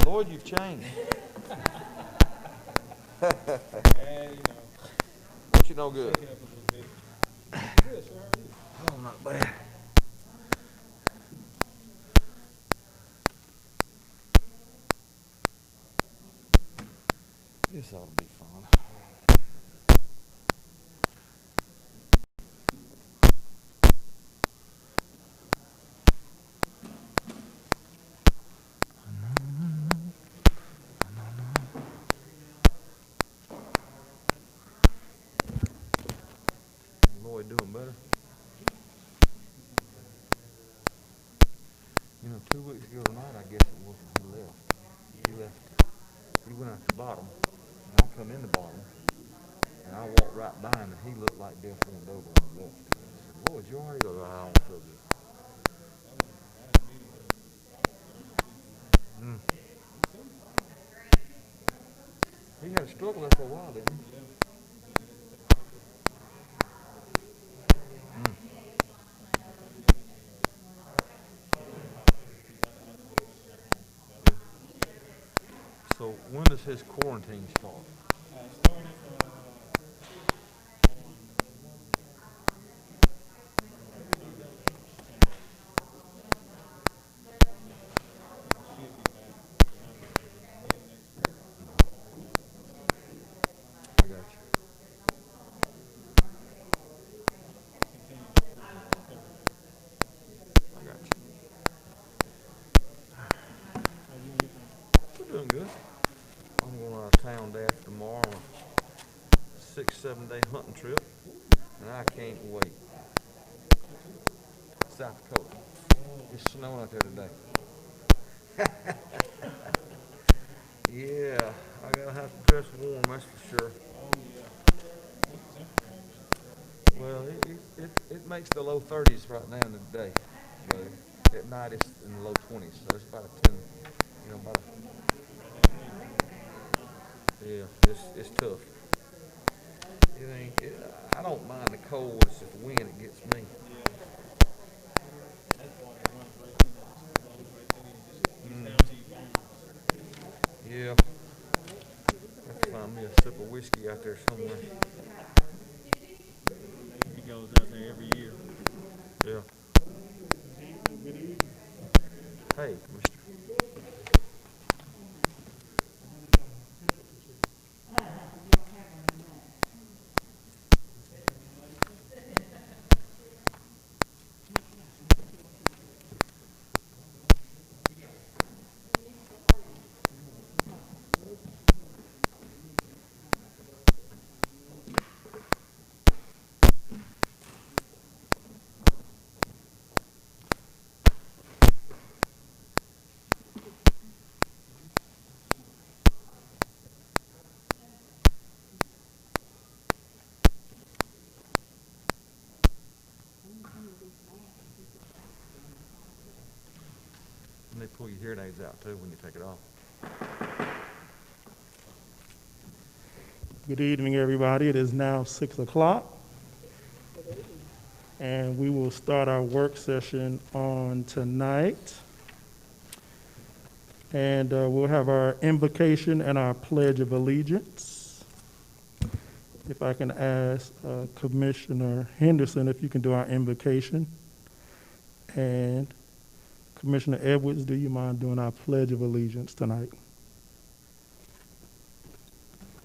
Lord, you've changed. What you no good? Oh, not bad. This ought to be fun. Lloyd doing better. You know, 2 weeks ago tonight, I guess it was, he left. He left. He went out the bottom, and I come in the bottom, and I walked right by him, and he looked like death went over and left. I said, Lloyd, you already? He goes, I don't feel good. Mm. He had a struggle there for a while, didn't he? Mm. So when does his quarantine start? I got you. I got you. We're doing good. I'm going out of town day after tomorrow on a 6-7 day hunting trip, and I can't wait. South Dakota. It's snowing out there today. Yeah, I gotta have to dress warm, that's for sure. Well, it makes the low 30s right now in the day, but at night it's in the low 20s, so it's about a 10, about yeah, it's tough. I don't mind the cold, it's just the wind that gets me. Mm. Yeah, I have to find me a sip of whiskey out there somewhere. He goes out there every year. Yeah. Hey, Mr. And they pull your hearing aids out too when you take it off. Good evening, everybody. It is now 6 o'clock, and we will start our work session on tonight. And we'll have our invocation and our pledge of allegiance. If I can ask Commissioner Henderson if you can do our invocation. And Commissioner Edwards, do you mind doing our pledge of allegiance tonight?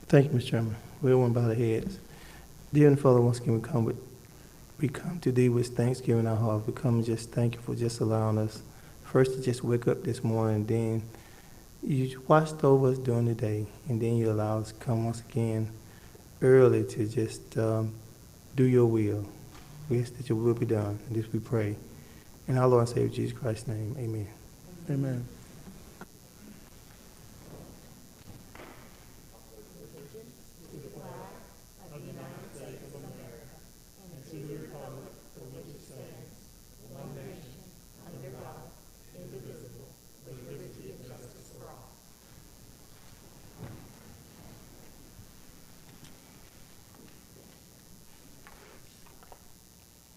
Thank you, Mr. Chairman. We all bow our heads. Dear and Father, once again we come to thee with thanksgiving in our heart. We come and just thank you for just allowing us first to just wake up this morning, then you watched over us during the day, and then you allow us to come once again early to just do your will. We ask that your will be done, and this we pray. In our Lord and Savior Jesus Christ's name, amen. Amen.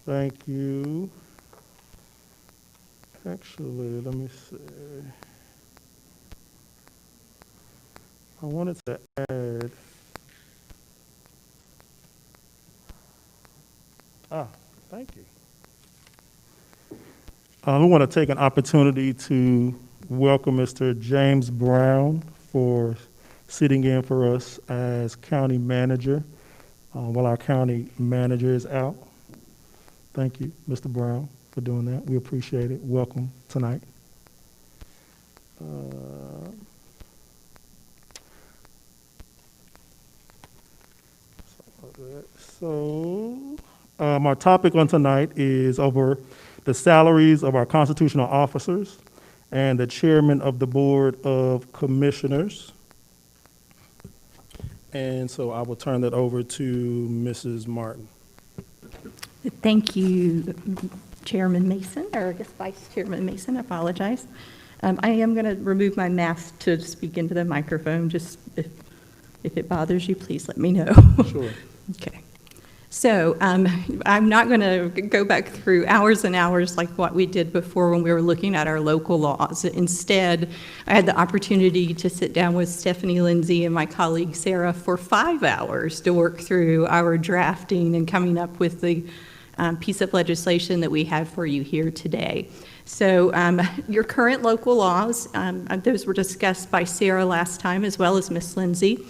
Thank you. Actually, let me see. I wanted to add, thank you. We want to take an opportunity to welcome Mr. James Brown for sitting in for us as county manager while our county manager is out. Thank you, Mr. Brown, for doing that. We appreciate it. Welcome tonight. Our topic on tonight is over the salaries of our constitutional officers and the chairman of the Board of Commissioners. And so I will turn that over to Mrs. Martin. Thank you, Chairman Mason, or I guess Vice Chairman Mason, I apologize. I am going to remove my mask to speak into the microphone. Just if it bothers you, please let me know. Sure. Okay. So I'm not going to go back through hours and hours like what we did before when we were looking at our local laws. Instead, I had the opportunity to sit down with Stephanie Lindsay and my colleague Sarah for 5 hours to work through our drafting and coming up with the piece of legislation that we have for you here today. So your current local laws, those were discussed by Sarah last time as well as Ms. Lindsay.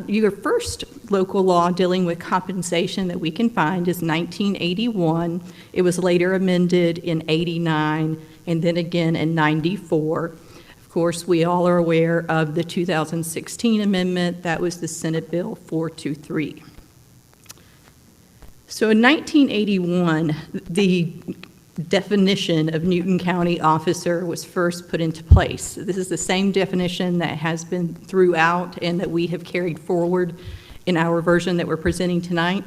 Your first local law dealing with compensation that we can find is 1981. It was later amended in 89 and then again in 94. Of course, we all are aware of the 2016 amendment. That was the Senate Bill 423. So in 1981, the definition of Newton County officer was first put into place. This is the same definition that has been throughout and that we have carried forward in our version that we're presenting tonight.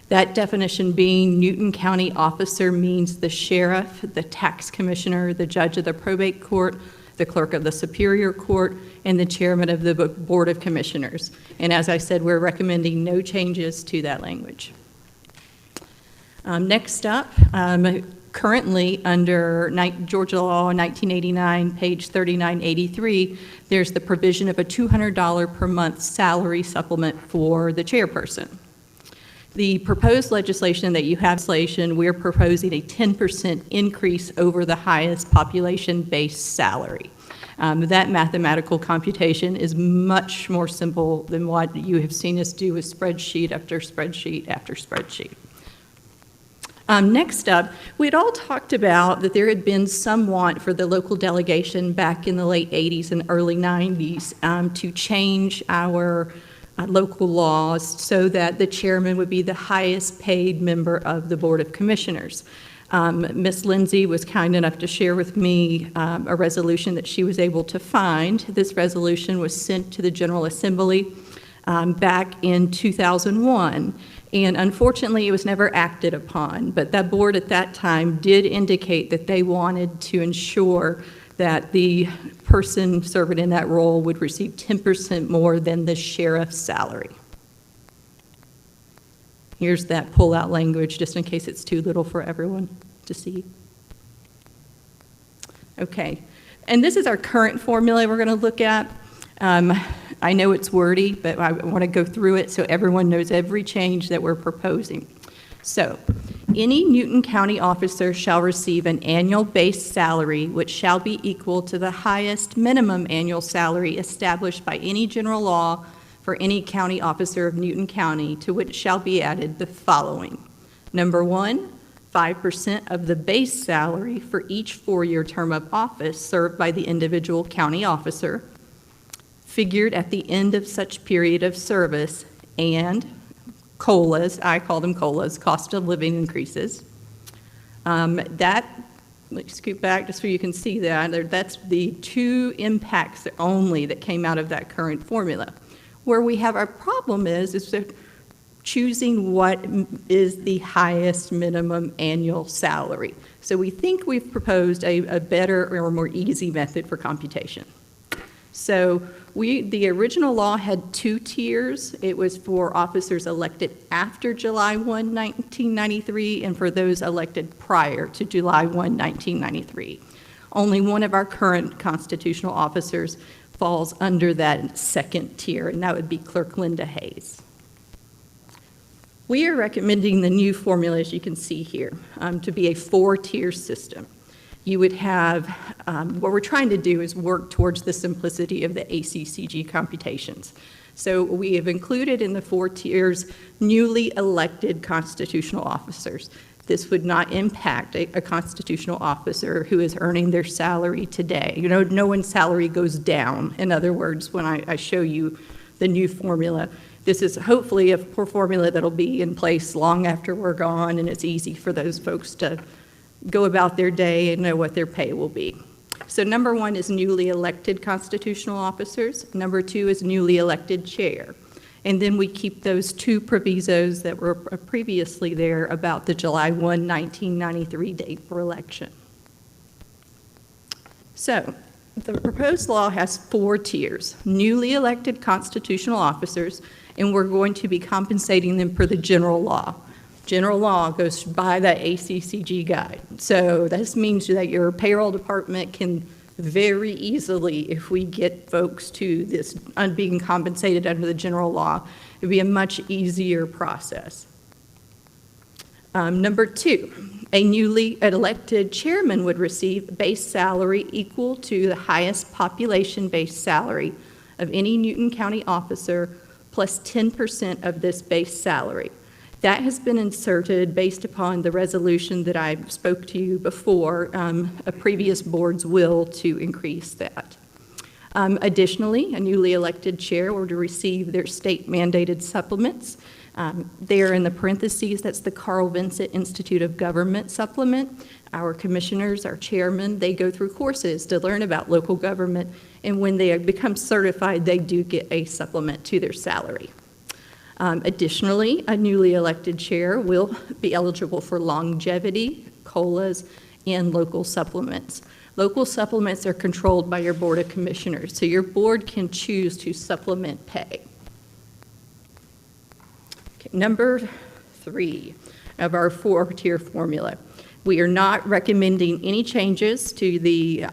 That definition being Newton County officer means the sheriff, the tax commissioner, the judge of the probate court, the clerk of the superior court, and the chairman of the board of commissioners. And as I said, we're recommending no changes to that language. Next up, currently under Georgia Law 1989, page 3983, there's the provision of a $200 per month salary supplement for the chairperson. The proposed legislation that you have, we're proposing a 10% increase over the highest population-based salary. That mathematical computation is much more simple than what you have seen us do with spreadsheet after spreadsheet after spreadsheet. Next up, we had all talked about that there had been some want for the local delegation back in the late 80s and early 90s to change our local laws so that the chairman would be the highest paid member of the Board of Commissioners. Ms. Lindsay was kind enough to share with me a resolution that she was able to find. This resolution was sent to the General Assembly back in 2001. And unfortunately, it was never acted upon. But that board at that time did indicate that they wanted to ensure that the person serving in that role would receive 10% more than the sheriff's salary. Here's that pull-out language, just in case it's too little for everyone to see. Okay, and this is our current formula we're going to look at. I know it's wordy, but I want to go through it so everyone knows every change that we're proposing. So, any Newton County officer shall receive an annual base salary which shall be equal to the highest minimum annual salary established by any general law for any county officer of Newton County, to which shall be added the following. Number one, 5% of the base salary for each 4-year term of office served by the individual county officer, figured at the end of such period of service, and COLAs, I call them COLAs, cost of living increases. Let me scoot back just so you can see that. That's the two impacts only that came out of that current formula. Where we have our problem is that choosing what is the highest minimum annual salary. So we think we've proposed a better or more easy method for computation. So the original law had 2 tiers. It was for officers elected after July 1, 1993, and for those elected prior to July 1, 1993. Only one of our current constitutional officers falls under that second tier, and that would be Clerk Linda Hayes. We are recommending the new formula, as you can see here, to be a 4-tier system. You would have, what we're trying to do is work towards the simplicity of the ACCG computations. So we have included in the 4 tiers newly elected constitutional officers. This would not impact a constitutional officer who is earning their salary today. You know, no one's salary goes down. In other words, when I show you the new formula, this is hopefully a formula that'll be in place long after we're gone, and it's easy for those folks to go about their day and know what their pay will be. So number 1 is newly elected constitutional officers. Number 2 is newly elected chair. And then we keep those 2 provisos that were previously there about the July 1, 1993 date for election. So the proposed law has 4 tiers: newly elected constitutional officers, and we're going to be compensating them for the general law. General law goes by the ACCG guide. So this means that your payroll department can very easily, if we get folks to this being compensated under the general law, it would be a much easier process. Number 2, a newly elected chairman would receive base salary equal to the highest population-based salary of any Newton County officer plus 10% of this base salary. That has been inserted based upon the resolution that I spoke to you before, a previous board's will to increase that. Additionally, a newly elected chair were to receive their state-mandated supplements. There in the parentheses, that's the Carl Vincent Institute of Government supplement. Our commissioners, our chairmen, they go through courses to learn about local government, and when they become certified, they do get a supplement to their salary. Additionally, a newly elected chair will be eligible for longevity, COLAs, and local supplements. Local supplements are controlled by your Board of Commissioners, so your board can choose to supplement pay. Okay, number 3 of our 4-tier formula. We are not recommending any changes to the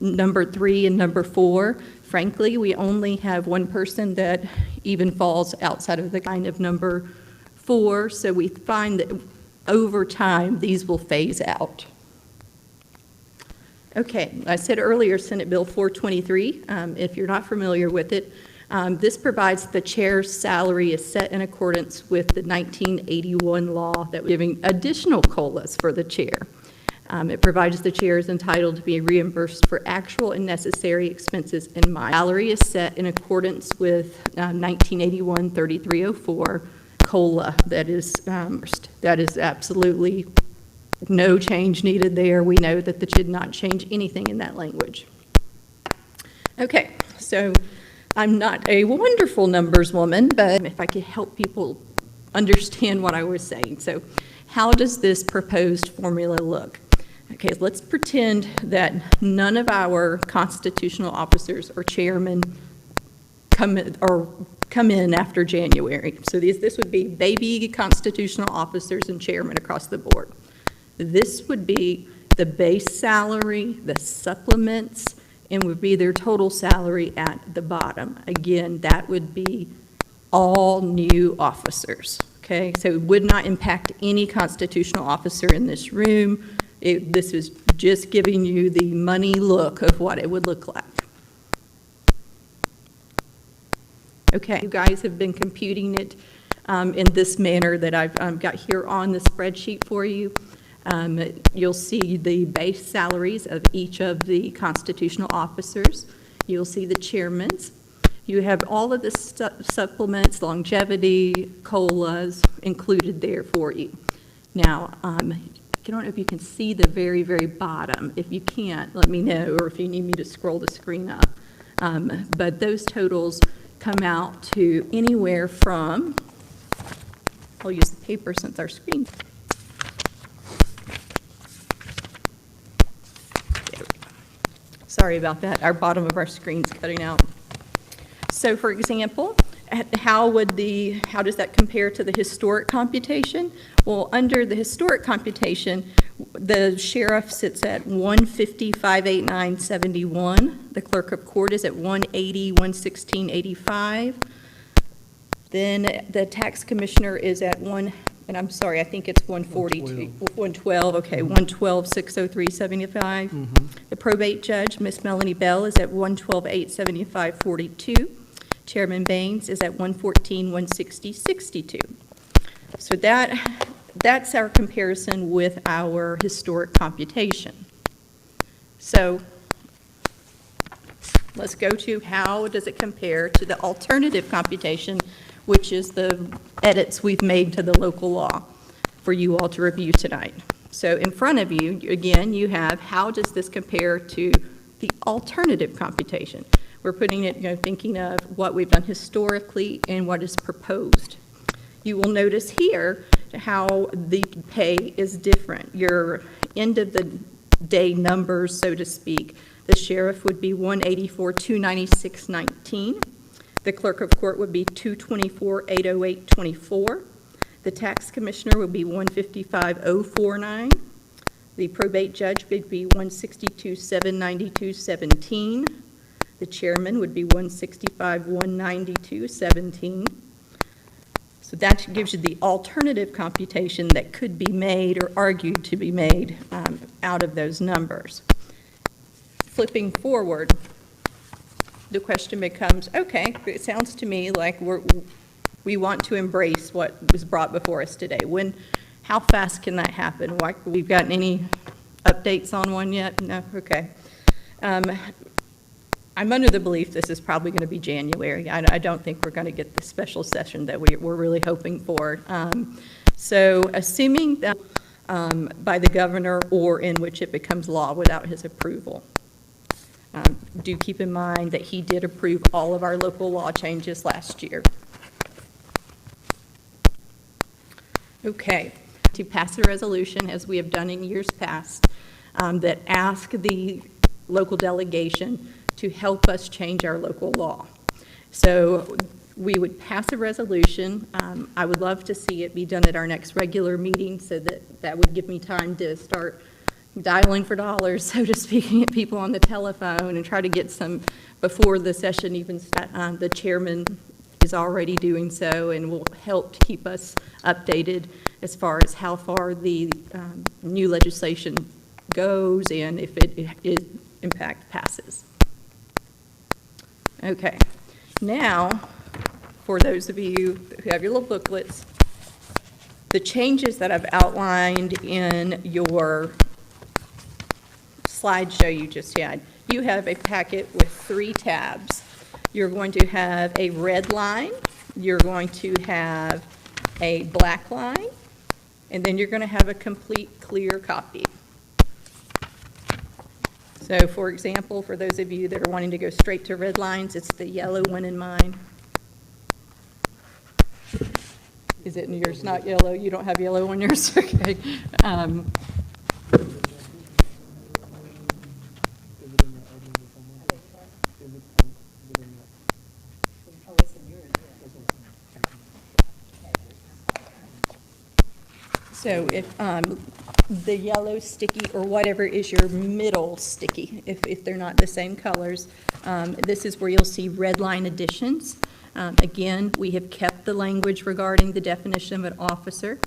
number 3 and number 4. Frankly, we only have 1 person that even falls outside of the kind of number 4, so we find that over time these will phase out. Okay, I said earlier Senate Bill 423. If you're not familiar with it, this provides the chair's salary is set in accordance with the 1981 law that was giving additional COLAs for the chair. It provides the chair is entitled to be reimbursed for actual and necessary expenses, and my salary is set in accordance with 1981 3304 COLA. That is absolutely no change needed there. We know that the did not change anything in that language. Okay, so I'm not a wonderful numbers woman, but if I could help people understand what I was saying. So how does this proposed formula look? Okay, let's pretend that none of our constitutional officers or chairmen come in after January. So this would be baby constitutional officers and chairmen across the board. This would be the base salary, the supplements, and would be their total salary at the bottom. Again, that would be all new officers, okay? So it would not impact any constitutional officer in this room. This is just giving you the money look of what it would look like. Okay, you guys have been computing it in this manner that I've got here on the spreadsheet for you. You'll see the base salaries of each of the constitutional officers. You'll see the chairmen's. You have all of the supplements, longevity, COLAs included there for you. Now, I don't know if you can see the very, very bottom. If you can't, let me know, or if you need me to scroll the screen up. But those totals come out to anywhere from, I'll use the paper since our screen. Sorry about that. Our bottom of our screen's cutting out. So for example, how does that compare to the historic computation? Well, under the historic computation, The sheriff sits at 150,589.71. The clerk of court is at 180,116.85. Then the tax commissioner is at and I'm sorry, I think it's 142, 112, okay, 112,603.75. The probate judge, Miss Melanie Bell, is at 112,875.42. Chairman Baines is at 114,160.62. So that's our comparison with our historic computation. So let's go to how does it compare to the alternative computation, which is the edits we've made to the local law for you all to review tonight. So in front of you, again, you have how does this compare to the alternative computation. We're putting it, thinking of what we've done historically and what is proposed. You will notice here how the pay is different. Your end of the day numbers, so to speak. The sheriff would be 184,296.19. The clerk of court would be 224,808.24. The tax commissioner would be 155,049. The probate judge would be 162,792.17. The chairman would be 165,192.17. So that gives you the alternative computation that could be made or argued to be made out of those numbers. Flipping forward, the question becomes, okay, it sounds to me like we want to embrace what was brought before us today. How fast can that happen? We've gotten any updates on one yet? No? Okay. I'm under the belief this is probably going to be January. I don't think we're going to get the special session that we're really hoping for. So assuming that by the governor or in which it becomes law without his approval. Do keep in mind that he did approve all of our local law changes last year. Okay, to pass a resolution, as we have done in years past, that ask the local delegation to help us change our local law. So we would pass a resolution. I would love to see it be done at our next regular meeting so that would give me time to start dialing for dollars, so to speak, and get people on the telephone and try to get some before the session even starts. The chairman is already doing so and will help to keep us updated as far as how far the new legislation goes and if it in fact passes. Okay, now for those of you who have your little booklets, the changes that I've outlined in your slideshow you just had, you have a packet with 3 tabs. You're going to have a red line, you're going to have a black line, and then you're going to have a complete clear copy. So for example, for those of you that are wanting to go straight to red lines, it's the yellow one in mine. Is it in yours not yellow? You don't have yellow on yours? Okay. So if the yellow sticky or whatever is your middle sticky, if they're not the same colors, this is where you'll see red line additions. Again, we have kept the language regarding the definition of an officer.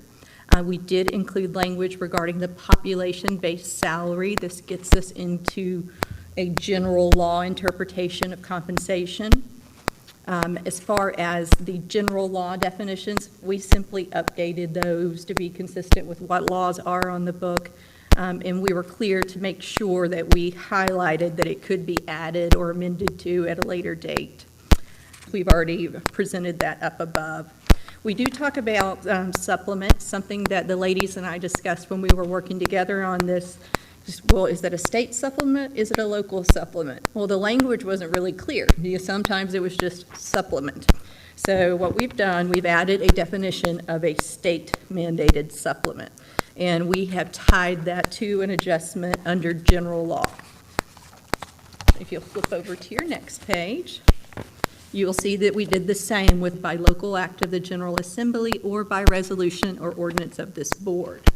We did include language regarding the population-based salary. This gets us into a general law interpretation of compensation. As far as the general law definitions, we simply updated those to be consistent with what laws are on the book, and we were clear to make sure that we highlighted that it could be added or amended to at a later date. We've already presented that up above. We do talk about supplements, something that the ladies and I discussed when we were working together on this. Well, is that a state supplement? Is it a local supplement? Well, the language wasn't really clear. Sometimes it was just supplement. So what we've done, we've added a definition of a state-mandated supplement, and we have tied that to an adjustment under general law. If you'll flip over to your next page, you will see that we did the same with by local act of the General Assembly or by resolution or ordinance of this board.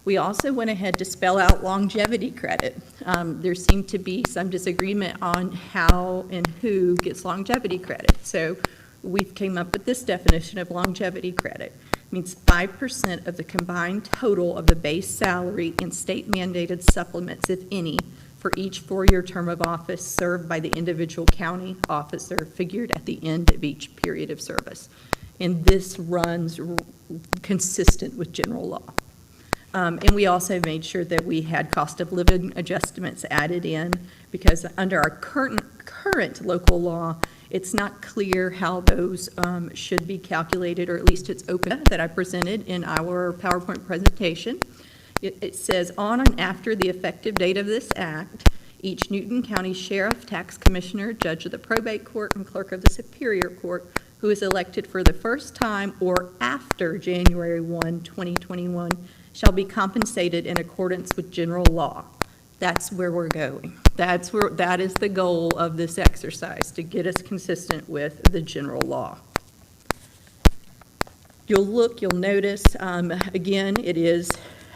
We also went ahead to spell out longevity credit. There seemed to be some disagreement on how and who gets longevity credit. So we came up with this definition of longevity credit. It means 5% of the combined total of the base salary and state mandated supplements, if any, for each 4-year term of office served by the individual county officer figured at the end of each period of service. And this runs consistent with general law. And we also made sure that we had cost of living adjustments added in, because under our current local law, it's not clear how those should be calculated, or at least it's open, that I presented in our PowerPoint presentation. It says, on and after the effective date of this act, each Newton County Sheriff, Tax Commissioner, Judge of the Probate Court, and Clerk of the Superior Court who is elected for the first time or after January 1, 2021, shall be compensated in accordance with general law. That's where we're going. That is the goal of this exercise, to get us consistent with the general law. You'll notice, again, it is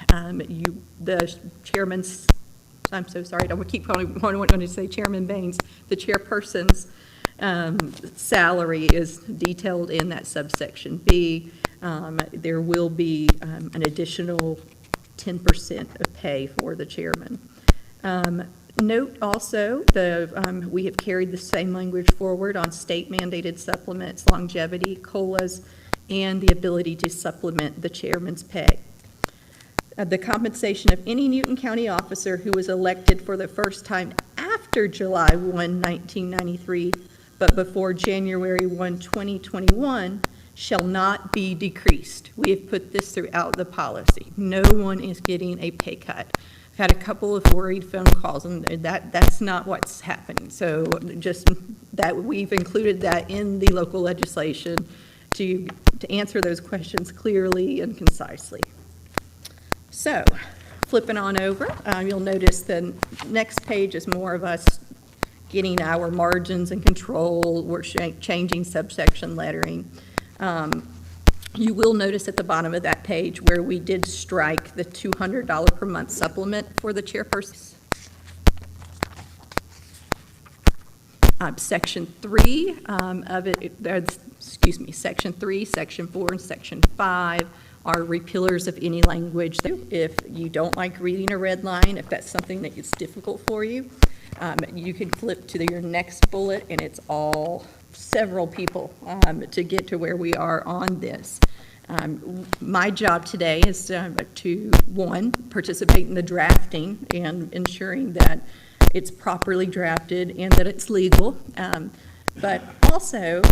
the chairman's, I'm so sorry, I keep wanting to say Chairman Baines, the chairperson's salary is detailed in that subsection B. There will be an additional 10% of pay for the chairman. Note also, we have carried the same language forward on state mandated supplements, longevity, COLAs, and the ability to supplement the chairman's pay. The compensation of any Newton County officer who was elected for the first time after July 1, 1993, but before January 1, 2021, shall not be decreased. We have put this throughout the policy. No one is getting a pay cut. I've had a couple of worried phone calls, and that's not what's happening. So just that we've included that in the local legislation to answer those questions clearly and concisely. So flipping on over, you'll notice the next page is more of us getting our margins and control. We're changing subsection lettering. You will notice at the bottom of that page where we did strike the $200 per month supplement for the chairperson. Section 3 of it, Section 3, Section 4, and Section 5 are repealers of any language. If you don't like reading a red line, if that's something that is difficult for you, you can flip to your next bullet, and it's all several people to get to where we are on this. My job today is to, one, participate in the drafting and ensuring that it's properly drafted and that it's legal. But also,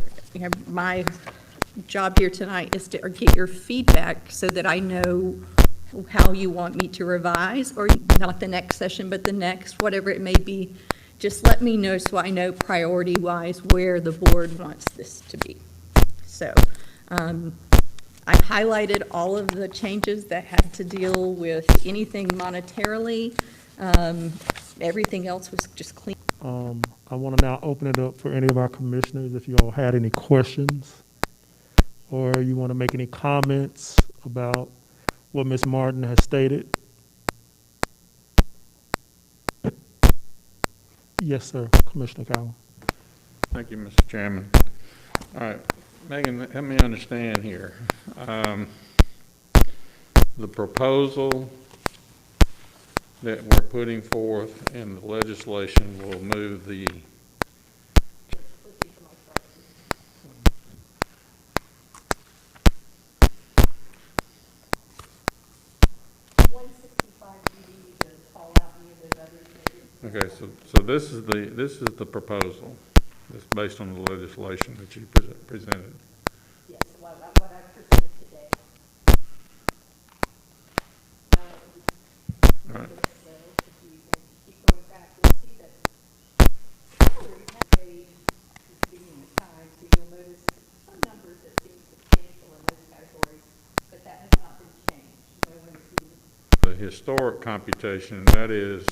my job here tonight is to get your feedback so that I know how you want me to revise, or not the next session, but the next, whatever it may be. Just let me know so I know priority-wise where the board wants this to be. So I highlighted all of the changes that had to deal with anything monetarily. Everything else was just clean. I want to now open it up for any of our commissioners if you all had any questions or you want to make any comments about what Ms. Martin has stated. Yes, sir, Commissioner Cowan. Thank you, Mr. Chairman. All right, Megan, help me understand here. The proposal that we're putting forth in the legislation will move the Okay, so this is the proposal. It's based on the legislation that you presented. Yes, what I presented today. All right. Keep going back, you'll see that salary has paid at the beginning of time, so you'll notice some numbers that seem substantial in those categories, but that has not been changed. The historic computation, that is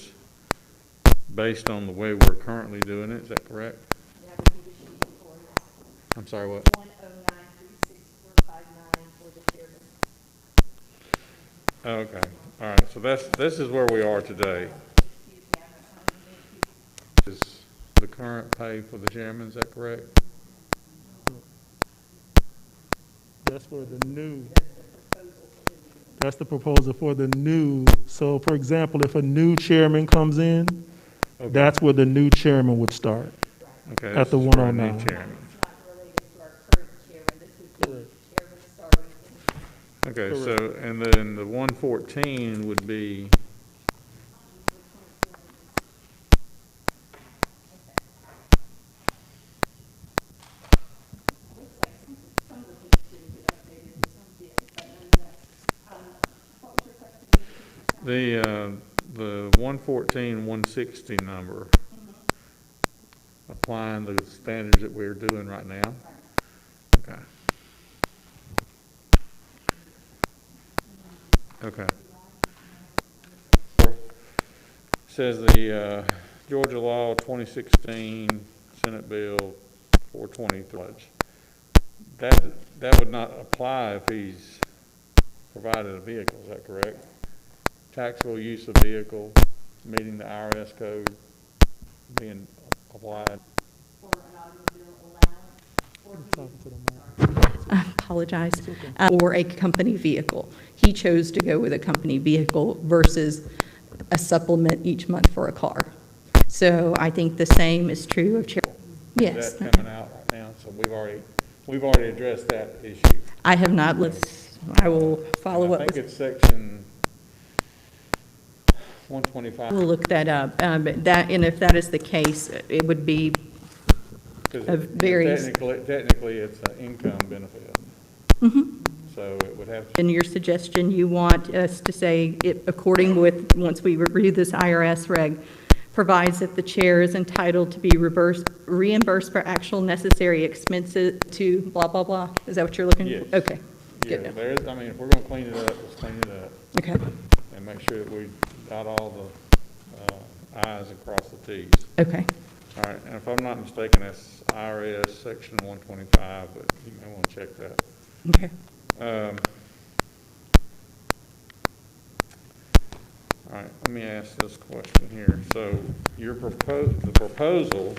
based on the way we're currently doing it, is that correct? That would be the sheet for it. I'm sorry, what? 1093659 for the chairman. Okay. All right, so this is where we are today. Is the current pay for the chairman, is that correct? That's for the new. That's the proposal for the new. So for example, if a new chairman comes in, Okay. that's where the new chairman would start. Okay, at this the is for a 109. new chairman. Okay, so, and then the 114 would be, the 114, 160 number, applying the standards that we're doing right now? Okay. Okay. Says the Georgia Law 2016 Senate Bill 423. That would not apply if he's provided a vehicle, is that correct? Taxable use of vehicle, meeting the IRS code, being applied. I apologize, or a company vehicle. He chose to go with a company vehicle versus a supplement each month for a car. So I think the same is true of chair. Yes. Is that coming out right now? So we've already addressed that issue. I have not looked, I will follow up I think with, it's section 125. we'll look that up. That, and if that is the case, it would be, 'Cause of various- Technically, it's an income benefit. mhm. So it would have to, In your suggestion, you want us to say, it according with, once we review this IRS reg, provides that the chair is entitled to be reimbursed for actual necessary expenses to blah, blah, blah? Is that what you're looking Yes. for? Okay, yeah, good. there's, I mean, if we're gonna clean it up, let's clean it up Okay, and make sure that we dot all the i's and cross the t's. okay. All right, and if I'm not mistaken, that's IRS section 125, but you may want to check that. Okay. All right, let me ask this question here. So the proposal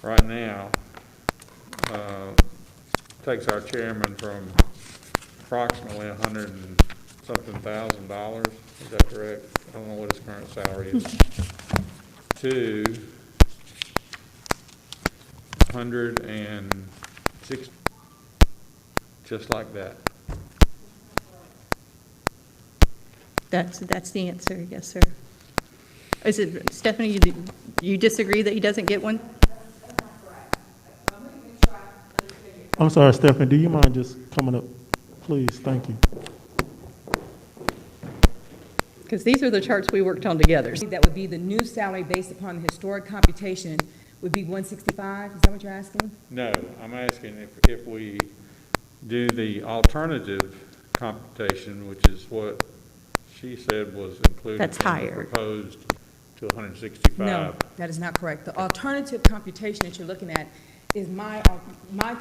right now takes our chairman from approximately $100,000, is that correct? I don't know what his current salary is, to 160, just like that. That's the answer, yes, sir. Is it, Stephanie, you disagree that he doesn't get one? I'm sorry, Stephanie, do you mind just coming up, please? Thank you. Because these are the charts we worked on together. That would be the new salary based upon the historic computation would be 165, is that what you're asking? No, I'm asking if we do the alternative computation, which is what she said was included. That's in the higher. Proposed to 165. No, that is not correct. The alternative computation that you're looking at is my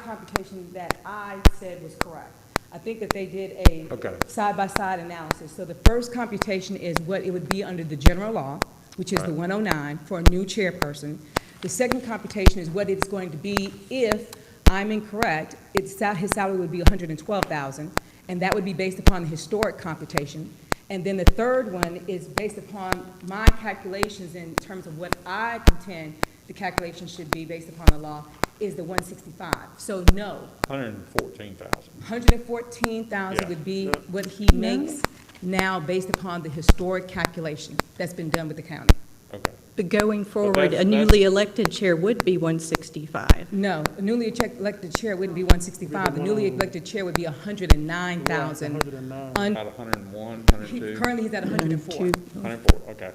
computation that I said was correct. I think that they did a Okay. side-by-side analysis. So the first computation is what it would be under the general law, which is the Right. 109 for a new chairperson. The second computation is what it's going to be if I'm incorrect. His salary would be $112,000, and that would be based upon the historic computation. And then the third one is based upon my calculations in terms of what I contend the calculation should be based upon the law, is the 165. So no, 114,000. 114,000 Yeah. would be what he makes now based upon the historic calculation that's been done with the county. Okay. But going forward, that's- a newly elected chair would be 165. No, a newly elected chair wouldn't be 165. The newly elected chair would be 109,000. 109. About 101, He- 102? Currently, he's at 104. 104, okay.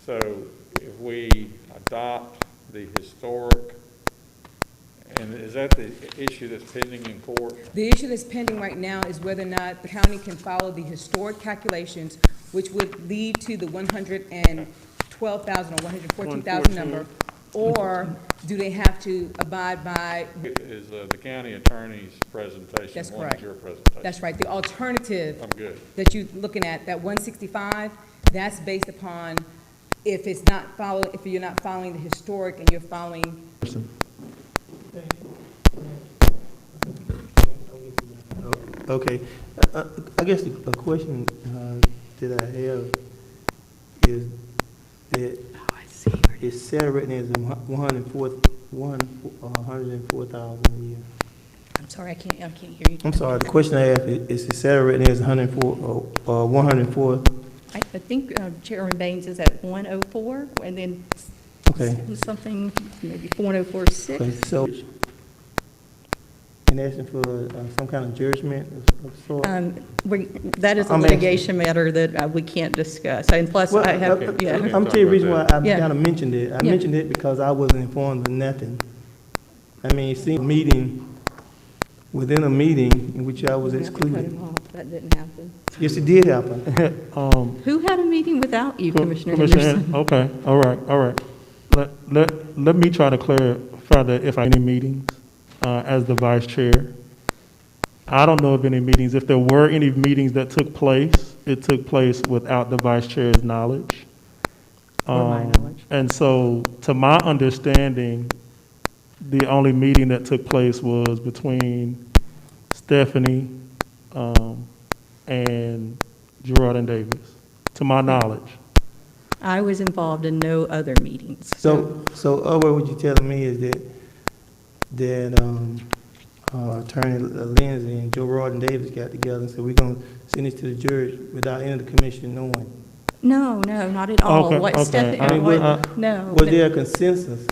So if we adopt the historic, and is that the issue that's pending in court? The issue that's pending right now is whether or not the county can follow the historic calculations, which would lead to the 112,000 or 114,000 number, Or do they have to abide by, Is the county attorney's presentation, That's one is correct. your presentation? that's right, the alternative I'm good. that you're looking at, that 165, that's based upon if it's not follow, if you're not following the historic and you're following, Okay, I guess a question that I have is that Oh, I see. it's set written as 104,000 a year. I'm sorry, I can't hear you. I'm sorry, the question I asked is the salary written as 104, I think Chairman Baines is at 104, and then okay. something, maybe 104.6. Okay, so, and asking for some kind of judgment of sort? That is a I'm litigation matter that we can't discuss, and plus Well, I have, yeah. I'm telling you the reason why I Yeah. kind of mentioned it. I Yeah. mentioned it because I wasn't informed of nothing. I mean, it seemed a meeting, within a meeting in which I was We have to cut excluded. him off. That didn't happen. Yes, it did happen. Who had a meeting without you, Commissioner Commissioner, Henderson? okay, all right. Let me try to clarify that if I any meetings, as the vice chair. I don't know of any meetings. If there were any meetings that took place, it took place without the vice chair's knowledge. Or my knowledge. And so, to my understanding, the only meeting that took place was between Stephanie, and Gerard and Davis, to my knowledge. I was involved in no other meetings. So what you're telling me is that Attorney Lindsay and Joe Rawdon Davis got together and said, we're going to send this to the judge without any of the commission knowing. No, not at all. Okay, What okay. Stephanie, I mean, no. Was there a consensus?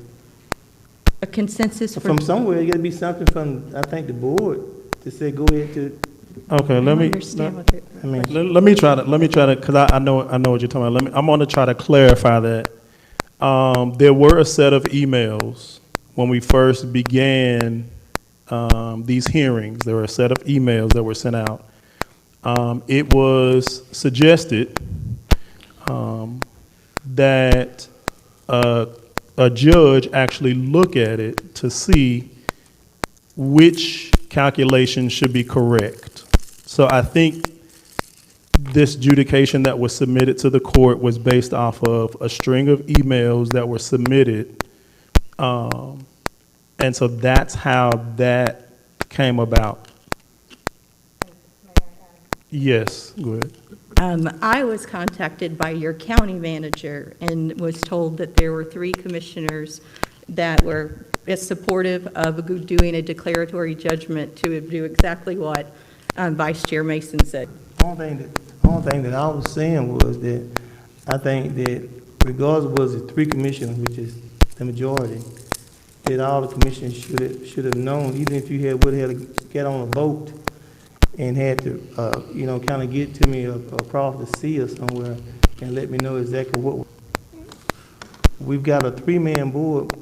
A consensus for? From somewhere, it got to be something from, I think, the board to say, go ahead to, Okay, I let don't me. understand what it- I mean, Let me try to, because I know what you're talking about. I'm going to try to clarify that. There were a set of emails when we first began these hearings. There were a set of emails that were sent out. It was suggested that a judge actually look at it to see which calculation should be correct. So I think this adjudication that was submitted to the court was based off of a string of emails that were submitted. And so that's how that came about. Yes, go ahead. I was contacted by your county manager and was told that there were 3 commissioners that were as supportive of doing a declaratory judgment to do exactly what Vice Chair Mason said. the only thing that I was saying was that I think that regardless was the 3 commissioners, which is the majority, that all the commissioners should have known, even if you would have to get on a boat and had to, kind of get to me across the sea or somewhere and let me know exactly what. We've got a 3-man board,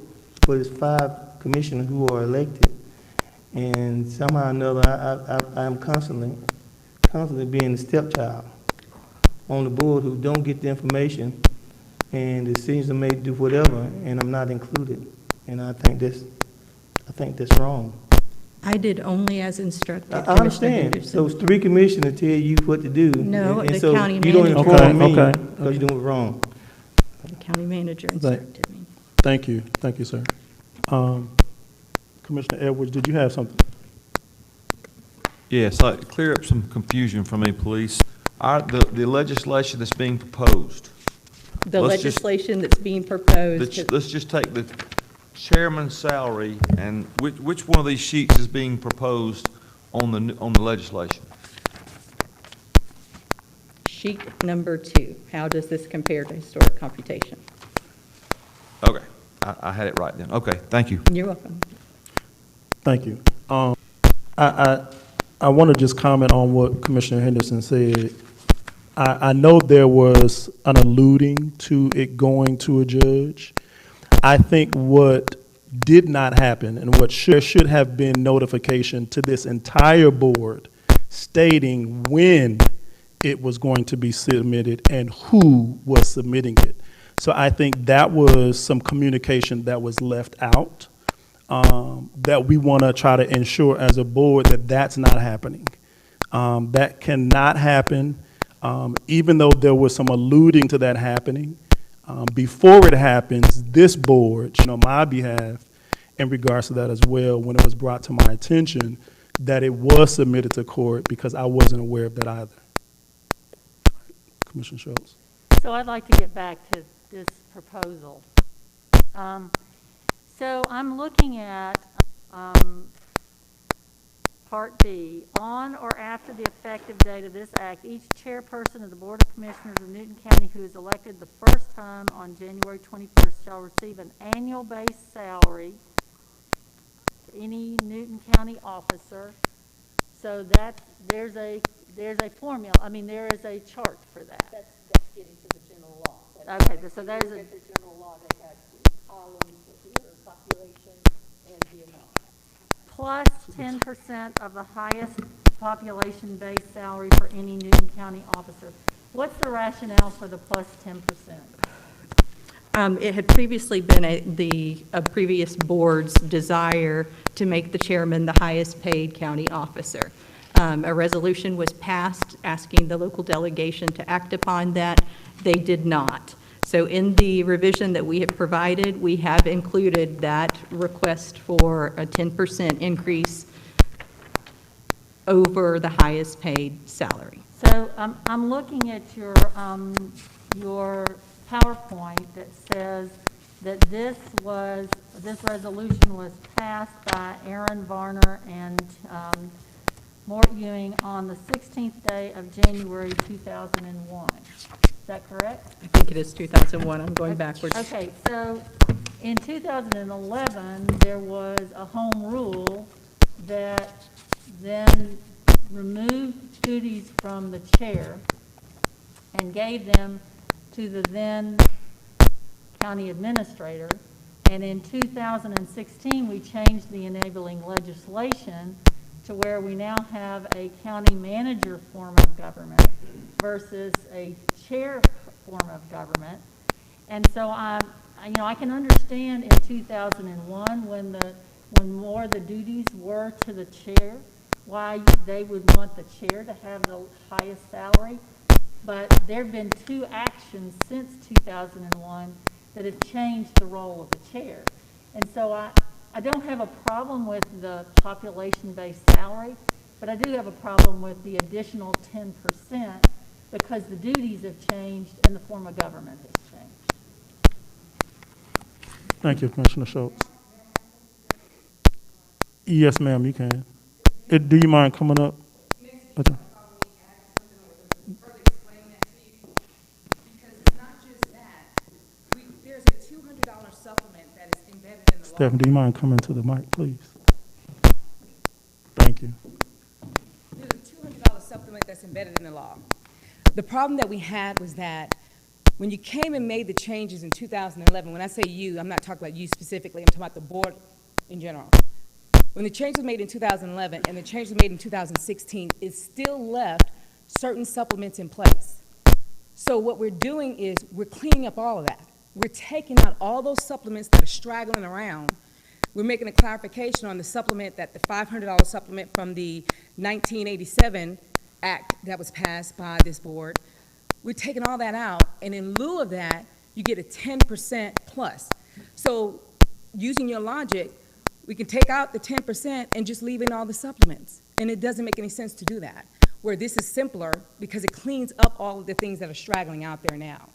but it's 5 commissioners who are elected. And somehow or another, I'm constantly being the stepchild on the board who don't get the information and decisions are made to do whatever, and I'm not included. And I think that's wrong. I did only as instructed, I Commissioner understand. Henderson. Those 3 commissioners tell you what to do. No, and the so county you don't manager. inform me Okay. because you're doing it wrong. The county manager instructed me. Thank you, sir. Commissioner Edwards, did you have something? Yes, clear up some confusion for me, please. The legislation that's being proposed, The Let's just- legislation that's being proposed, let's just take the chairman's salary, and which one of these sheets is being proposed on the legislation? sheet number 2, how does this compare to historic computation? Okay, I had it right then. Okay, thank you. You're welcome. Thank you. I want to just comment on what Commissioner Henderson said. I know there was an alluding to it going to a judge. I think what did not happen and what should have been notification to this entire board stating when it was going to be submitted and who was submitting it. So I think that was some communication that was left out, that we want to try to ensure as a board that that's not happening. That cannot happen, even though there was some alluding to that happening. Before it happens, this board, on my behalf, in regards to that as well, when it was brought to my attention, that it was submitted to court because I wasn't aware of that either. Commissioner Schultz. So I'd like to get back to this proposal. So I'm looking at Part B. On or after the effective date of this act, each chairperson of the Board of Commissioners of Newton County who is elected the first time on January 21st shall receive an annual base salary for any Newton County officer. So that there's a formula. I mean, there is a chart for that. That's getting to the general law. Okay, so there's a The general law that has columns with your population and the amount. plus 10% of the highest population base salary for any Newton County officer. What's the rationale for the plus 10%? It had previously been a previous board's desire to make the chairman the highest paid county officer. A resolution was passed asking the local delegation to act upon that. They did not. So in the revision that we have provided, we have included that request for a 10% increase over the highest paid salary. So I'm looking at your PowerPoint that says that this resolution was passed by Aaron Varner and Mort Ewing on the 16th day of January 2001. Is that correct? I think it is 2001. I'm going backwards. Okay, so in 2011, there was a home rule that then removed duties from the chair and gave them to the then county administrator. And in 2016, we changed the enabling legislation to where we now have a county manager form of government versus a chair form of government. And so I can understand in 2001 when more of the duties were to the chair, why they would want the chair to have the highest salary. But there have been two actions since 2001 that have changed the role of the chair. And so I don't have a problem with the population-based salary, but I do have a problem with the additional 10% because the duties have changed and the form of government has changed. Thank you, Commissioner Schultz. Yes, ma'am, you can. Do you mind coming up? Okay. Stephen, do you mind coming to the mic, please? Thank you. There's a $200 supplement that's embedded in the law. The problem that we had was that when you came and made the changes in 2011, when I say you, I'm not talking about you specifically, I'm talking about the board in general. When the change was made in 2011 and the change was made in 2016, it still left certain supplements in place. So what we're doing is we're cleaning up all of that. We're taking out all those supplements that are straggling around. We're making a clarification on the supplement, that the $500 supplement from the 1987 Act that was passed by this board. We're taking all that out, and in lieu of that, you get a 10% plus. So using your logic, we can take out the 10% and just leave in all the supplements. And it doesn't make any sense to do that. Where this is simpler because it cleans up all of the things that are straggling out there now.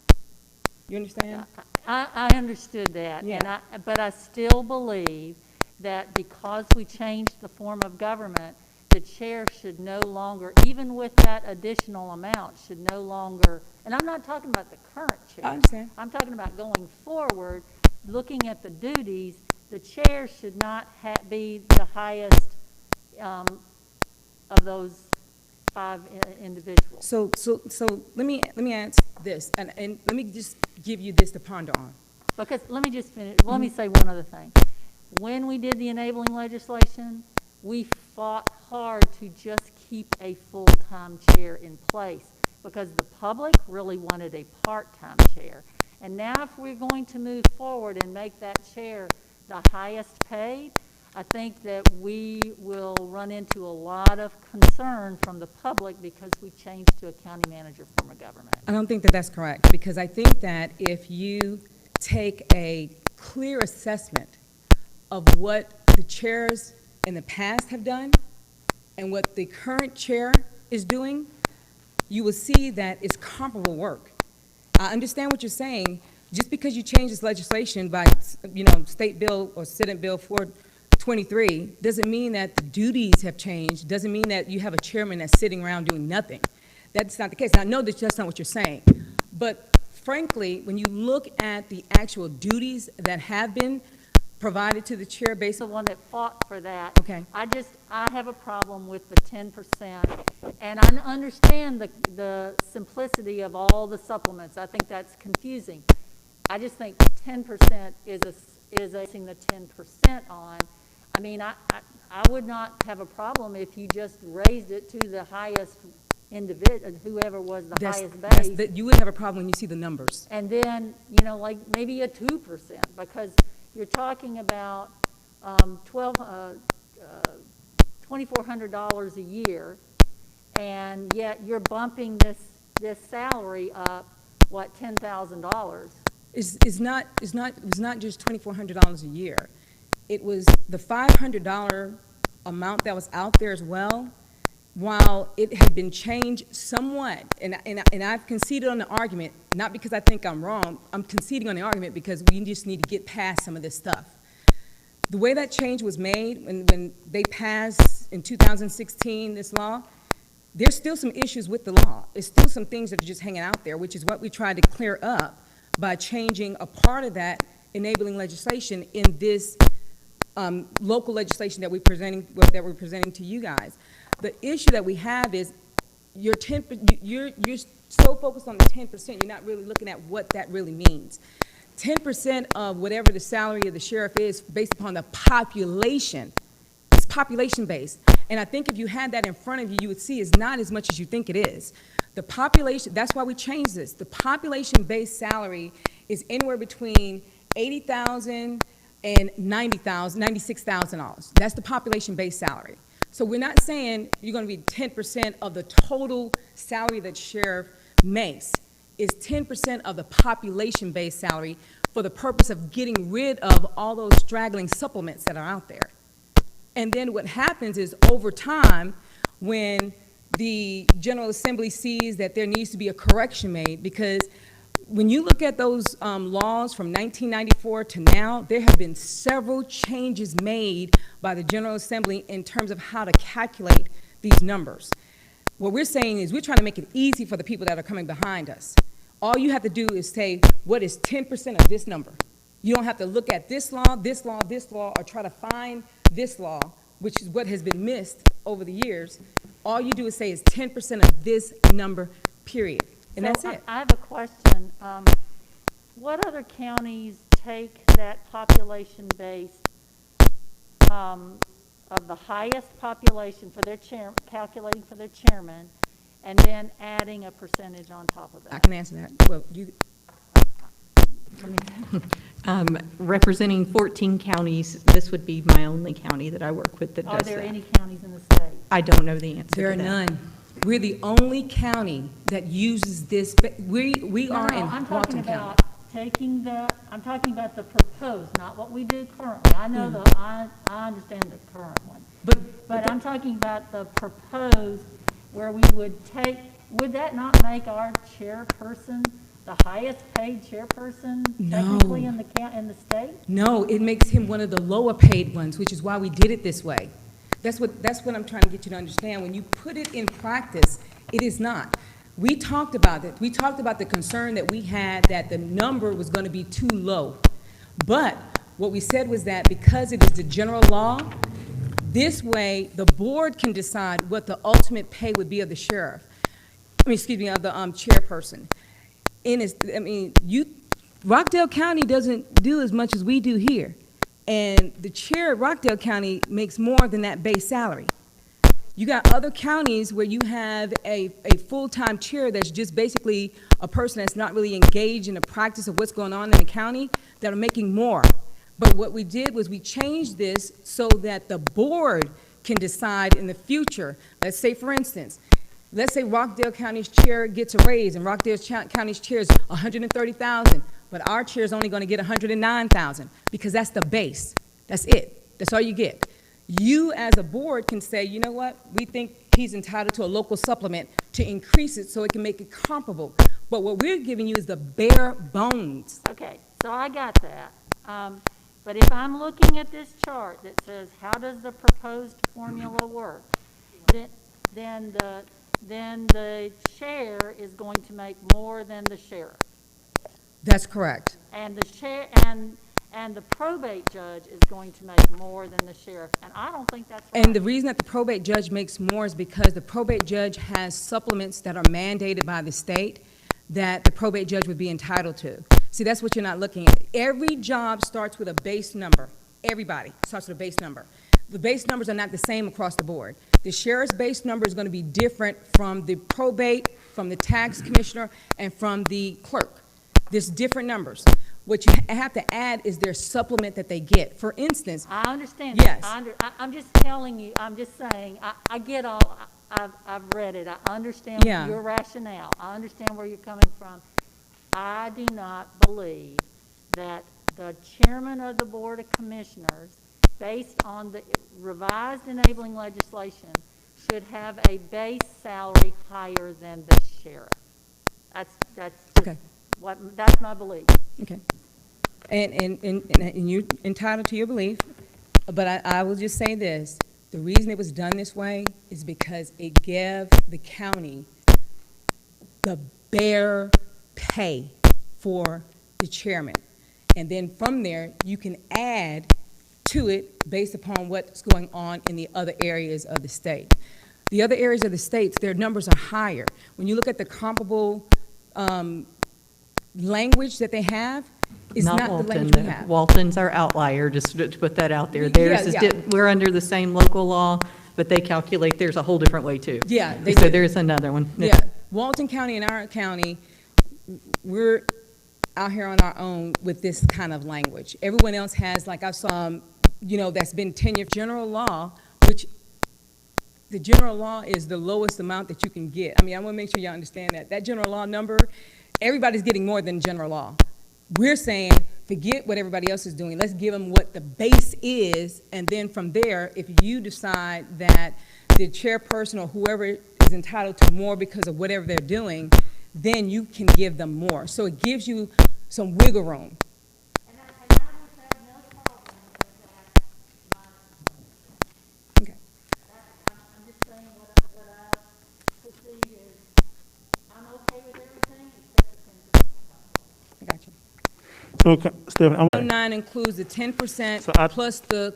You understand? I understood that, Yeah. but I still believe that because we changed the form of government, the chair should no longer, even with that additional amount, should no longer, and I'm not talking about the current chair. I understand. I'm talking about going forward, looking at the duties, the chair should not be the highest of those 5 individuals. So let me ask this, and let me just give you this to ponder on. Because, let me just finish, let me say one other thing. When we did the enabling legislation, we fought hard to just keep a full-time chair in place because the public really wanted a part-time chair. And now if we're going to move forward and make that chair the highest paid, I think that we will run into a lot of concern from the public because we changed to a county manager form of government. I don't think that that's correct, because I think that if you take a clear assessment of what the chairs in the past have done and what the current chair is doing, you will see that it's comparable work. I understand what you're saying. Just because you change this legislation by, State Bill or Senate Bill 423, doesn't mean that the duties have changed, doesn't mean that you have a chairman that's sitting around doing nothing. That's not the case. And I know that that's not what you're saying. But frankly, when you look at the actual duties that have been provided to the chair based The on, one that fought for that. okay, I have a problem with the 10%, and I understand the simplicity of all the supplements. I think that's confusing. I just think 10% is basing the 10% on. I mean, I would not have a problem if you just raised it to the highest individual, whoever was the highest base. you would have a problem when you see the numbers. And then, like maybe a 2%, because you're talking about $2,400 a year, and yet you're bumping this salary up, what, $10,000? It's not just $2,400 a year. It was the $500 amount that was out there as well. While it had been changed somewhat, and I've conceded on the argument, not because I think I'm wrong, I'm conceding on the argument because we just need to get past some of this stuff. The way that change was made when they passed in 2016 this law, there's still some issues with the law. There's still some things that are just hanging out there, which is what we tried to clear up by changing a part of that enabling legislation in this local legislation that we're presenting to you guys. The issue that we have is you're so focused on the 10%, you're not really looking at what that really means. 10% of whatever the salary of the sheriff is based upon the population. It's population-based. And I think if you had that in front of you, you would see it's not as much as you think it is. The population, that's why we changed this. The population-based salary is anywhere between $80,000 and $96,000. That's the population-based salary. So we're not saying you're going to be 10% of the total salary that sheriff makes. It's 10% of the population-based salary for the purpose of getting rid of all those straggling supplements that are out there. And then what happens is over time, when the General Assembly sees that there needs to be a correction made, because when you look at those laws from 1994 to now, there have been several changes made by the General Assembly in terms of how to calculate these numbers. What we're saying is we're trying to make it easy for the people that are coming behind us. All you have to do is say, what is 10% of this number? You don't have to look at this law, this law, this law, or try to find this law, which is what has been missed over the years. All you do is say is 10% of this number, period. And that's it. I have a question. What other counties take that population base of the highest population for their calculating for their chairman, and then adding a percentage on top of that? I can answer that. Well, Representing 14 counties, this would be my only county that I work with that does Are that. there any counties in the state? I don't know the answer there are to that. none. We're the only county that uses this. We are in I'm talking Walton County. about I'm talking about the proposed, not what we do currently. I know I understand the current one. But I'm talking about the proposed where we would that not make our chairperson the highest paid chairperson technically in the state? No, it makes him one of the lower paid ones, which is why we did it this way. That's what I'm trying to get you to understand. When you put it in practice, it is not. We talked about it. We talked about the concern that we had that the number was going to be too low. But what we said was that because it is the general law, this way the board can decide what the ultimate pay would be of the sheriff. Of the chairperson. Rockdale County doesn't do as much as we do here. And the chair of Rockdale County makes more than that base salary. You got other counties where you have a full-time chair that's just basically a person that's not really engaged in the practice of what's going on in the county that are making more. But what we did was we changed this so that the board can decide in the future. Let's say, for instance, let's say Rockdale County's chair gets a raise, and Rockdale County's chair is $130,000, but our chair is only going to get $109,000 because that's the base. That's it. That's all you get. You, as a board, can say, you know what? We think he's entitled to a local supplement to increase it so it can make it comparable. But what we're giving you is the bare bones. Okay, so I got that. But if I'm looking at this chart that says, how does the proposed formula work? Then the chair is going to make more than the sheriff. That's correct. And the chair, and the probate judge is going to make more than the sheriff, and I don't think that's right. And the reason that the probate judge makes more is because the probate judge has supplements that are mandated by the state that the probate judge would be entitled to. See, that's what you're not looking at. Every job starts with a base number. Everybody starts with a base number. The base numbers are not the same across the board. The sheriff's base number is going to be different from the probate, from the tax commissioner, and from the clerk. There's different numbers. What you have to add is their supplement that they get. For instance, I understand. Yes. That. I'm just telling you, I'm just saying, I get all, I've read it. I understand Yeah. your rationale. I understand where you're coming from. I do not believe that the chairman of the Board of Commissioners, based on the revised enabling legislation, should have a base salary higher than the sheriff. That's okay. That's my belief. Okay. And you're entitled to your belief, but I will just say this. The reason it was done this way is because it gave the county the bare pay for the chairman. And then from there, you can add to it based upon what's going on in the other areas of the state. The other areas of the states, their numbers are higher. When you look at the comparable language that they have, is not the language we have. Walton's our outlier, just to put that out there. Yeah, Theirs is, yeah. we're under the same local law, but they calculate theirs a whole different way too. Yeah, they So do. there's another one. Yeah, Walton County and our county, we're out here on our own with this kind of language. Everyone else has, like I saw, that's been 10-year general law, which the general law is the lowest amount that you can get. I mean, I want to make sure y'all understand that. That general law number, everybody's getting more than general law. We're saying, forget what everybody else is doing. Let's give them what the base is, and then from there, if you decide that the chairperson or whoever is entitled to more because of whatever they're doing, then you can give them more. So it gives you some wiggle room. And I would have no problem with that. Okay. I'm just saying what I perceive is, I'm okay with everything except the 10%. I got you. So, Stephanie, I'm 109 includes the 10% So I- plus I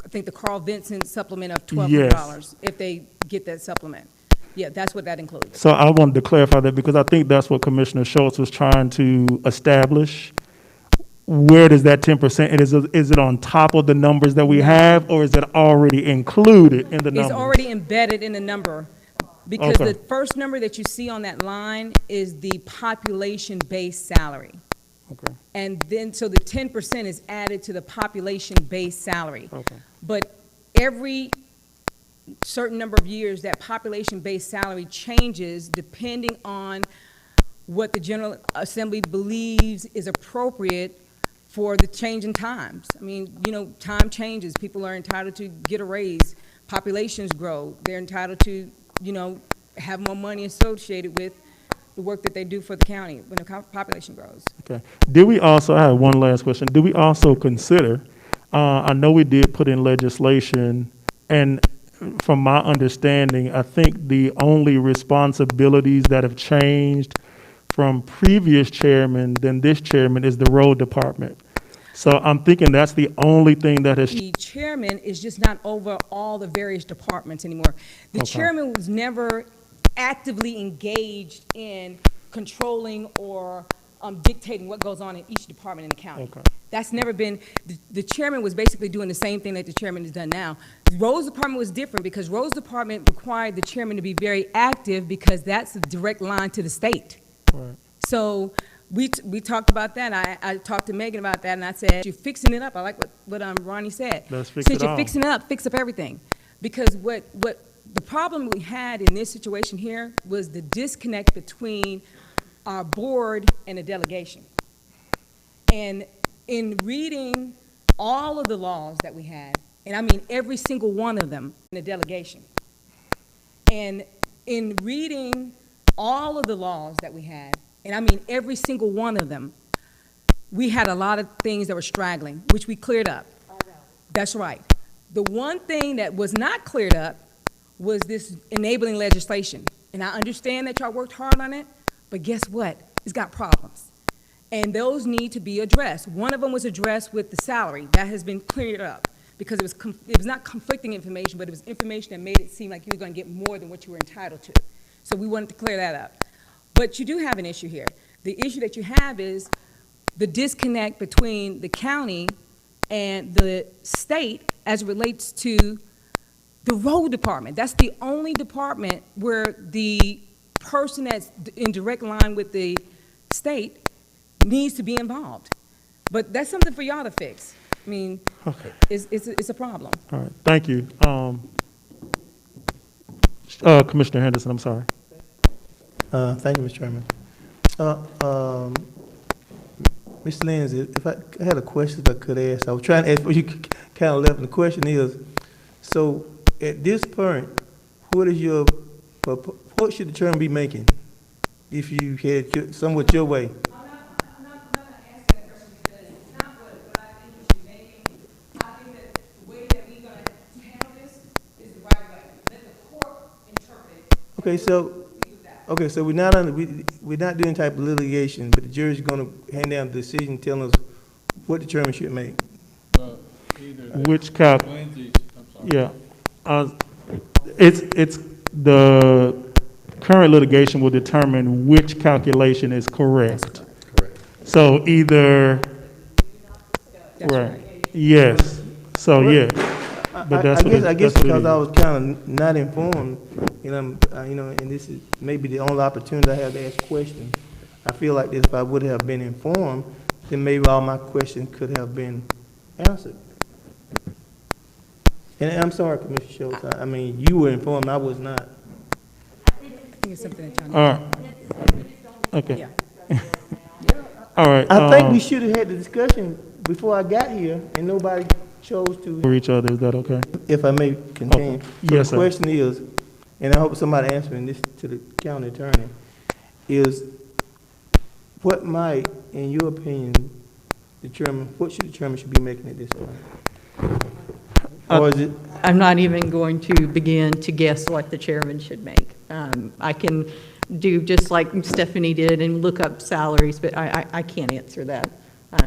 think the Carl Vincent supplement of $1,200 if they get that supplement. Yeah, that's what that includes. So I wanted to clarify that because I think that's what Commissioner Schultz was trying to establish. Where does that 10%, and is it on top of the numbers that we have, or is it already included in the numbers? It's already embedded in the number, because Okay. the first number that you see on that line is the population-based salary. Okay, And then, so the 10% is added to the population-based salary. okay. But every certain number of years, that population-based salary changes depending on what the General Assembly believes is appropriate for the change in times. I mean, time changes. People are entitled to get a raise. Populations grow. They're entitled to, have more money associated with the work that they do for the county when the population grows. Okay. I have one last question. Do we also consider, I know we did put in legislation, and from my understanding, I think the only responsibilities that have changed from previous chairman than this chairman is the road department. So I'm thinking that's the only thing that has, The chairman is just not over all the various departments anymore. The Okay. chairman was never actively engaged in controlling or dictating what goes on in each department in the county. Okay. That's never been, the chairman was basically doing the same thing that the chairman has done now. Roads Department was different because Roads Department required the chairman to be very active because that's a direct line to the state. Right. So we talked about that. I talked to Megan about that, and I said, you're fixing it up. I like what Ronnie said. Let's fix Since it you're all. fixing it up, fix up everything. Because what the problem we had in this situation here was the disconnect between our board and the delegation. And in reading all of the laws that we had, and I mean every single one of them in the delegation, and in reading all of the laws that we had, and I mean every single one of them, we had a lot of things that were straggling, which we cleared up. That's right. The one thing that was not cleared up was this enabling legislation. And I understand that y'all worked hard on it, but guess what? It's got problems. And those need to be addressed. One of them was addressed with the salary. That has been cleared up because it was not conflicting information, but it was information that made it seem like you were going to get more than what you were entitled to. So we wanted to clear that up. But you do have an issue here. The issue that you have is the disconnect between the county and the state as it relates to the road department. That's the only department where the person that's in direct line with the state needs to be involved. But that's something for y'all to fix. I mean, Okay. it's a problem. All right, thank you. Commissioner Henderson, I'm sorry. Thank you, Mr. Chairman. Mr. Lindsay, if I had a question if I could ask, I was trying to ask, but you kind of left, and the question is, so at this point, what should the chairman be making if you had somewhat your way? I'm not going to answer that question because it's not what I think we should be making. I think that the way that we're going to handle this is the right way. Let the court interpret it. Okay, so we're not doing type of litigation, but the jury's going to hand down the decision telling us what the chairman should make. Which calc, Lindsay, I'm sorry. yeah. It's the current litigation will determine which calculation is correct. Correct. So either, That's right, yes, so yeah. But that's what I guess that's what it because I is. was kind of not informed, and and this is maybe the only opportunity I have to ask questions. I feel like this, if I would have been informed, then maybe all my questions could have been answered. And I'm sorry, Commissioner Schultz, I mean, you were informed, I was not. I think it's something that y'all All right, okay, Yeah. all right. I think we should have had the discussion before I got here, and nobody chose to, For each other, is that okay? if I may continue. Okay. So Yes, sir. the question is, and I hope somebody answering this to the county attorney, is what might, in your opinion, determine, what should the chairman should be making at this point? Or is it, I'm not even going to begin to guess what the chairman should make. I can do just like Stephanie did and look up salaries, but I can't answer that.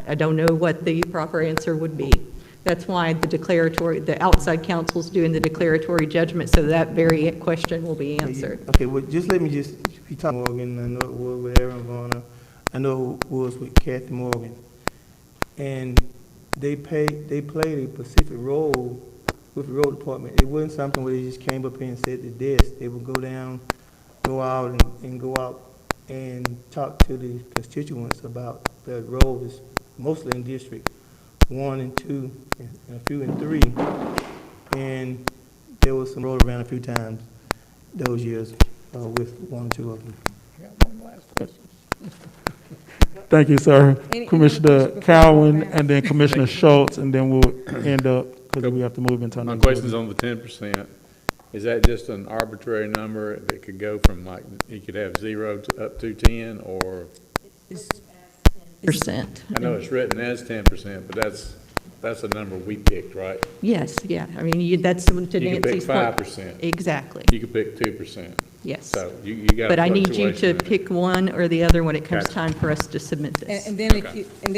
I don't know what the proper answer would be. That's why the outside counsel's doing the declaratory judgment, so that very question will be answered. okay, well, just let me just, you talk Morgan, I know it was with Aaron Varner, I know it was with Kathy Morgan. And they played a specific role with the road department. It wasn't something where they just came up here and sat at the desk. They would go down, go out and go out and talk to the constituents about the roads, mostly in District 1 and 2, and a few in 3. And there was some road around a few times those years with 1 or 2 of them. Thank you, sir. Any Commissioner questions before Cowan, we wrap? and then Commissioner Schultz, and then we'll end up, because we have to move into. My another question's on the 10%. Is that just an arbitrary number that could go from like, you could have 0 to up to 10, or? Percent. I know it's written as 10%, but that's a number we picked, right? Yes, yeah, I mean, that's to You could pick Nancy's point. 5%. Exactly, You could pick 2%. yes. So you got a But I need you fluctuation to in it. pick one or the other when it comes Gotcha. time for us to submit this. And then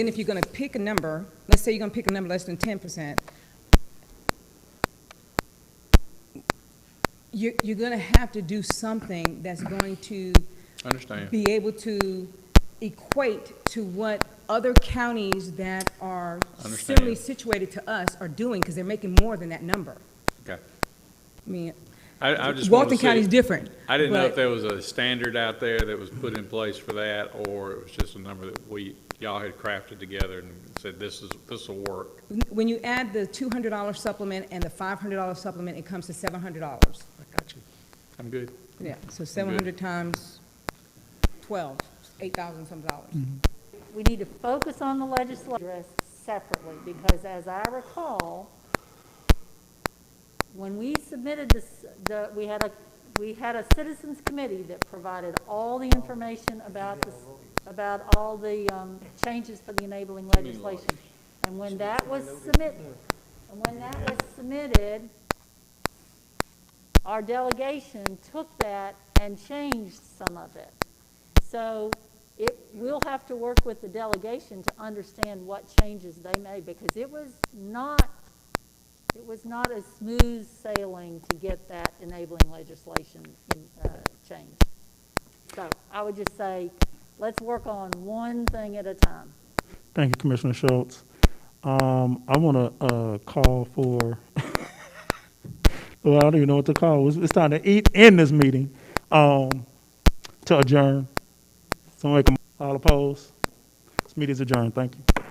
if you're going to pick a number, let's say you're going to pick a number less than 10%, you're going to have to do something that's going to Understand. be able to equate to what other counties that are Understand. similarly situated to us are doing, because they're making more than that number. Okay. I mean, I just wanted Walton to see- County's different. I didn't know if but- there was a standard out there that was put in place for that, or it was just a number that y'all had crafted together and said, this will work. When you add the $200 supplement and the $500 supplement, it comes to $700. I got you. I'm good. Yeah, so 700 times 12, 8,000 some dollars. We need to focus on the legislature separately, because as I recall, when we submitted this, we had a citizens committee that provided all the information about all the changes for the enabling legislation. And when that was submitted, our delegation took that and changed some of it. So we'll have to work with the delegation to understand what changes they made, because it was not a smooth sailing to get that enabling legislation changed. So I would just say, let's work on one thing at a time. Thank you, Commissioner Schultz. I want to call for, well, I don't even know what to call. It's time to end this meeting, to adjourn. Someone make all opposed? This meeting is adjourned. Thank you.